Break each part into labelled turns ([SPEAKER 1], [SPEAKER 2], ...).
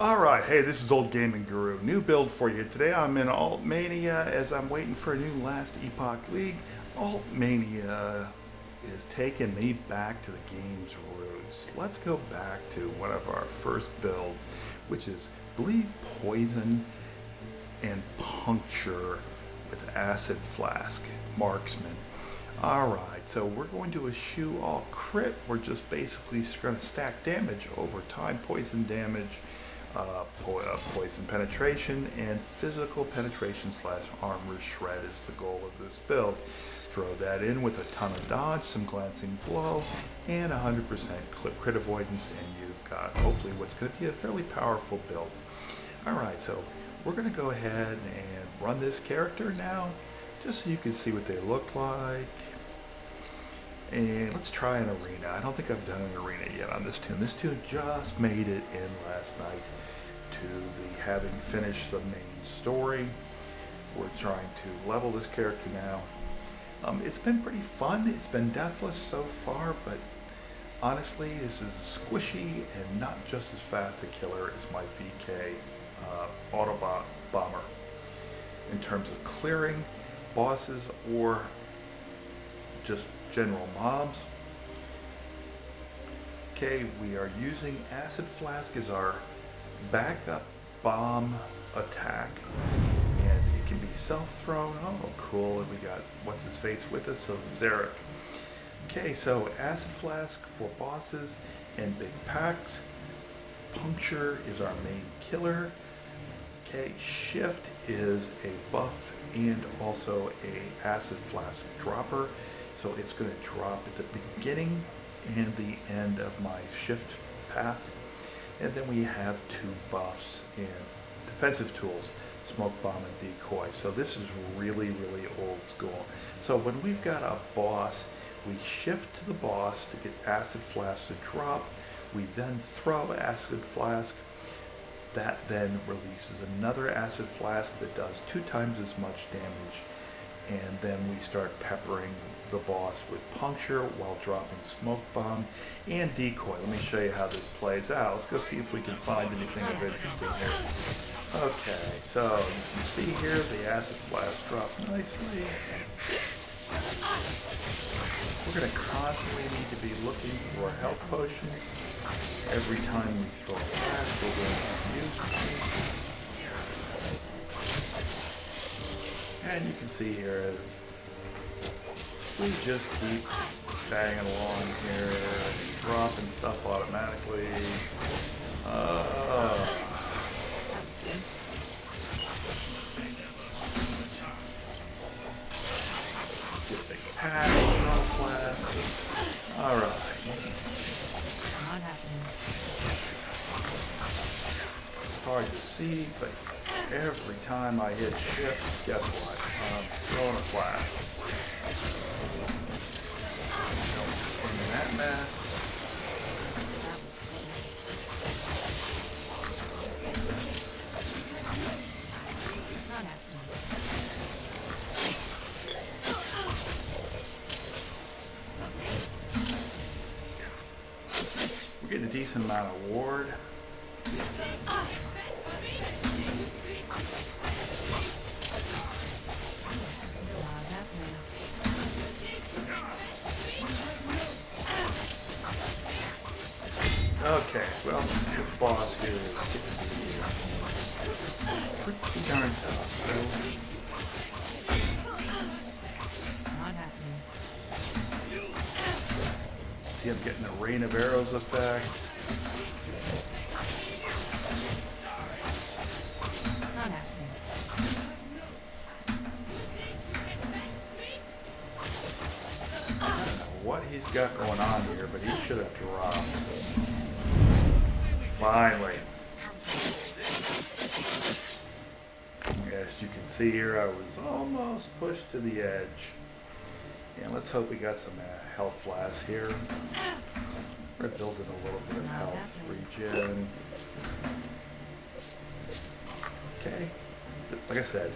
[SPEAKER 1] Alright, hey, this is Old Gaming Guru. New build for you. Today I'm in Alt Mania as I'm waiting for a new Last Epoch League. Alt Mania is taking me back to the game's roots. Let's go back to one of our first builds, which is Bleed Poison and Puncture with Acid Flask, Marksman. Alright, so we're going to eschew all crit. We're just basically going to stack damage over time, poison damage, poison penetration, and physical penetration slash armor shred is the goal of this build. Throw that in with a ton of dodge, some glancing blow, and 100% crit avoidance, and you've got hopefully what's going to be a fairly powerful build. Alright, so we're going to go ahead and run this character now, just so you can see what they look like. And let's try an arena. I don't think I've done an arena yet on this tune. This tune just made it in last night to the having finished the main story. We're trying to level this character now. It's been pretty fun. It's been deathless so far, but honestly, this is squishy and not just as fast a killer as my VK auto bomber in terms of clearing bosses or just general mobs. Okay, we are using Acid Flask as our backup bomb attack, and it can be self-thrown. Oh, cool. And we got what's his face with us, so Zarek. Okay, so Acid Flask for bosses and big packs. Puncture is our main killer. Okay, Shift is a buff and also a Acid Flask dropper. So it's going to drop at the beginning and the end of my shift path. And then we have two buffs and defensive tools, smoke bomb and decoy. So this is really, really old school. So when we've got a boss, we shift to the boss to get Acid Flask to drop. We then throw Acid Flask. That then releases another Acid Flask that does 2 times as much damage. And then we start peppering the boss with Puncture while dropping Smoke Bomb and Decoy. Let me show you how this plays out. Let's go see if we can find anything of interest in here. Okay, so you can see here the Acid Flask dropped nicely. We're going to constantly need to be looking for health potions. Every time we throw a flask, we're going to use one. And you can see here, we just keep banging along here, dropping stuff automatically. Get a big pack, throw a flask. Alright. It's hard to see, but every time I hit shift, guess what? I'm throwing a flask. In that mess. We're getting a decent amount of ward. Okay, well, this boss here is pretty darn tough, see, I'm getting the rain of arrows effect. I don't know what he's got going on here, but he should have dropped. Finally. As you can see here, I was almost pushed to the edge. And let's hope we got some health flasks here. We're going to build in a little bit of health regen. Okay. Like I said,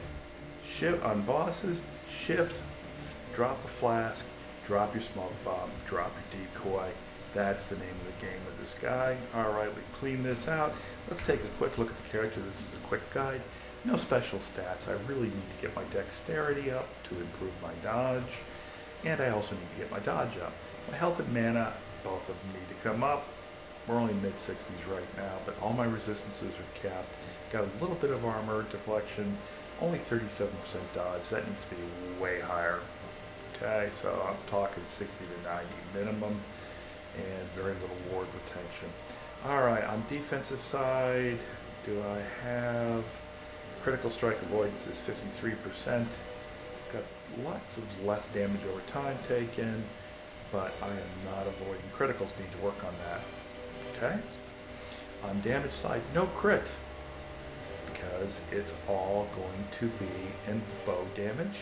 [SPEAKER 1] shift on bosses, shift, drop a flask, drop your smoke bomb, drop your decoy, That's the name of the game with this guy. Alright, we clean this out. Let's take a quick look at the character. This is a quick guide. No special stats. I really need to get my dexterity up to improve my dodge. And I also need to get my dodge up. My health and mana, both of them need to come up. We're only mid-60s right now, but all my resistances are capped. Got a little bit of armor, deflection, only 37% dodge. That needs to be way higher. Okay, so I'm talking 60 to 90 minimum, and very little ward retention. Alright, on defensive side, do I have critical strike avoidance is 53%. Got lots of less damage over time taken, but I am not avoiding criticals. Need to work on that. Okay? On damage side, no crit, because it's all going to be in bow damage.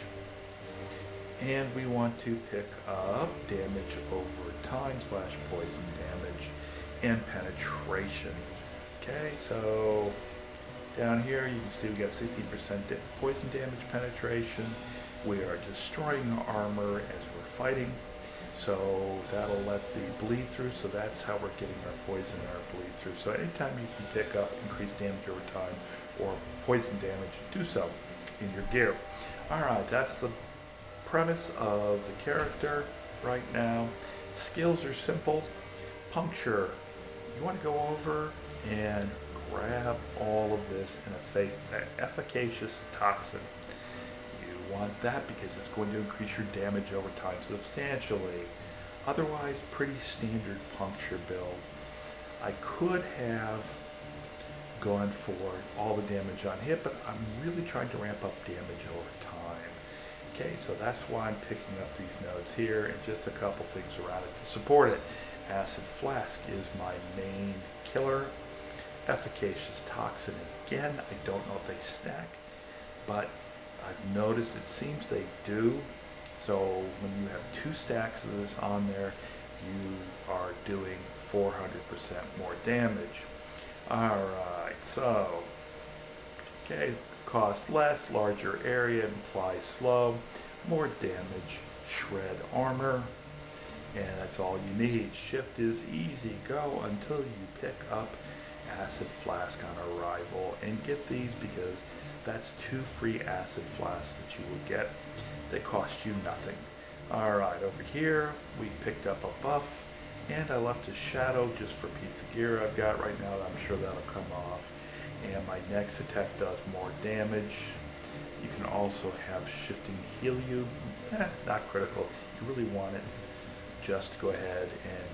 [SPEAKER 1] And we want to pick up damage over time / poison damage and penetration. Okay, so down here you can see we got 16% poison damage penetration. We are destroying armor as we're fighting, so that'll let the bleed through. So that's how we're getting our poison and our bleed through. So anytime you can pick up increased damage over time or poison damage, do so in your gear. Alright, that's the premise of the character right now. Skills are simple. Puncture. You want to go over and grab all of this in an efficacious toxin. You want that because it's going to increase your damage over time substantially. Otherwise, pretty standard puncture build. I could have gone for all the damage on hit, but I'm really trying to ramp up damage over time. Okay, so that's why I'm picking up these nodes here, and just a couple things around it to support it. Acid Flask is my main killer. Efficacious Toxin, again, I don't know if they stack, but I've noticed it seems they do. So when you have 2 stacks of this on there, you are doing 400% more damage. Alright, so, okay, costs less, larger area, implies slow, more damage, shred armor, and that's all you need. Shift is easy, go until you pick up Acid Flask on arrival, and get these because that's 2 free Acid Flasks that you will get. They cost you nothing. Alright, over here we picked up a buff, and I left a shadow just for a piece of gear I've got right now that I'm sure that'll come off. And my next attack does more damage. You can also have shifting to heal you. Not critical. You really want it just to go ahead and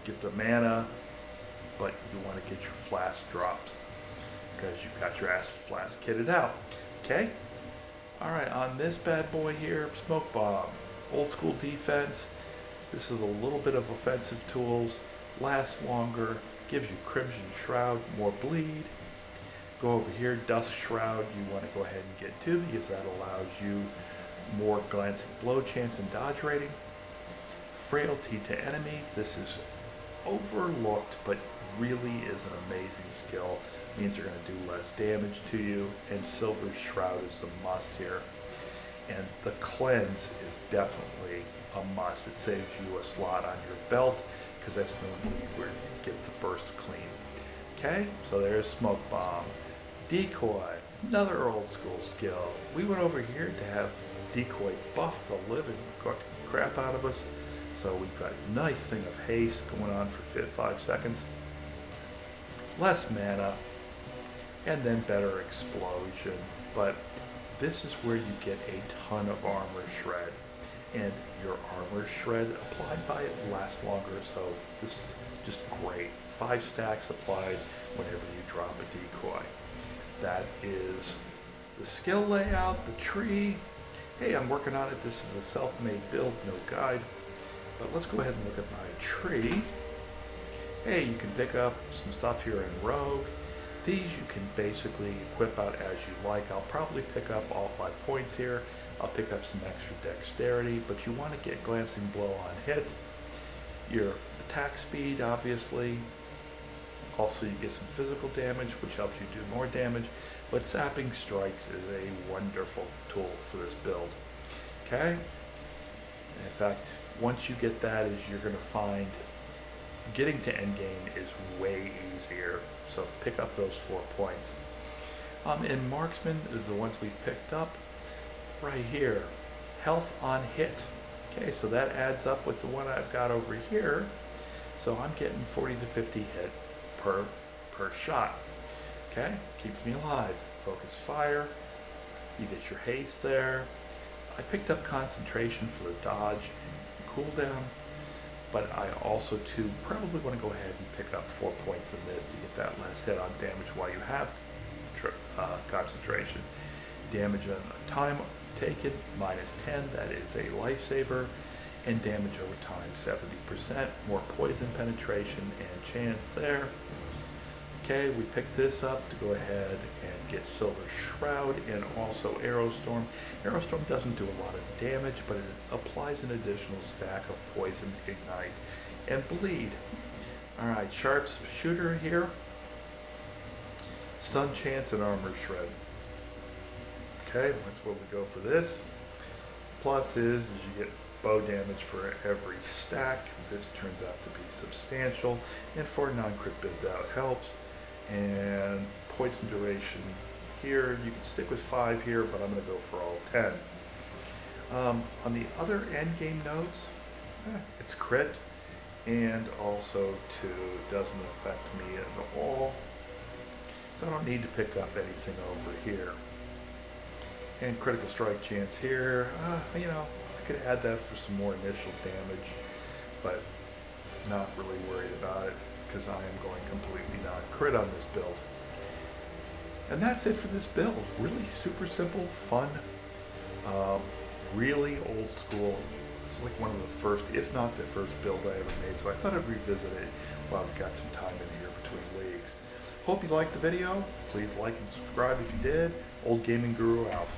[SPEAKER 1] get the mana, but you want to get your flask drops because you've got your Acid Flask kitted out. Okay? Alright, on this bad boy here, Smoke Bomb. Old school defense. This is a little bit of offensive tools. Lasts longer. Gives you Crimson Shroud, more bleed. Go over here, Dust Shroud, you want to go ahead and get to because that allows you more glancing blow chance and dodge rating. Frailty to enemies, this is overlooked but really is an amazing skill. It means they're going to do less damage to you, and Silver Shroud is a must here. And the Cleanse is definitely a must. It saves you a slot on your belt because that's normally where you get the burst clean. Okay, so there's Smoke Bomb. Decoy, another old school skill. We went over here to have Decoy buff the living crap out of us. So we've got a nice thing of haste going on for 5 seconds. Less mana, and then better explosion. But this is where you get a ton of armor shred. And your armor shred applied by it lasts longer, so this is just great. 5 stacks applied whenever you drop a decoy. That is the skill layout, the tree. Hey, I'm working on it. This is a self-made build, no guide. But let's go ahead and look at my tree. Hey, you can pick up some stuff here in Rogue. These you can basically equip out as you like. I'll probably pick up all 5 points here. I'll pick up some extra dexterity, but you want to get Glancing Blow on hit. Your attack speed, obviously. Also, you get some physical damage, which helps you do more damage. But Sapping Strikes is a wonderful tool for this build. Okay? In fact, once you get that, is you're going to find getting to endgame is way easier. So pick up those 4 points. And Marksman is the ones we picked up right here. Health on hit. Okay, so that adds up with the one I've got over here. So I'm getting 40 to 50 hit per shot. Okay, keeps me alive. Focus fire. You get your haste there. I picked up concentration for the dodge and cooldown, but I also too probably want to go ahead and pick up 4 points in this to get that last hit on damage while you have concentration. Damage on time taken -10, that is a lifesaver, and damage over time 70%, more poison penetration and chance there. Okay, we picked this up to go ahead and get Silver Shroud and also Arrow Storm. Arrow Storm doesn't do a lot of damage, but it applies an additional stack of Poison, Ignite, and Bleed. Alright, Sharp's Shooter here. Stun Chance and Armor Shred. Okay, that's where we go for this. Plus is you get bow damage for every stack. This turns out to be substantial, and for a non-crit bid that helps. And poison duration here, you can stick with 5 here, but I'm going to go for all 10. On the other end game notes, it's crit, and also doesn't affect me at all, so I don't need to pick up anything over here. And critical strike chance here, you know, I could add that for some more initial damage, but not really worried about it, because I am going completely non-crit on this build. And that's it for this build. Really super simple, fun, really old school. This is like one of the first, if not the first build I ever made, so I thought I'd revisit it while we've got some time in here between leagues. Hope you liked the video. Please like and subscribe if you did. Old Gaming Guru out.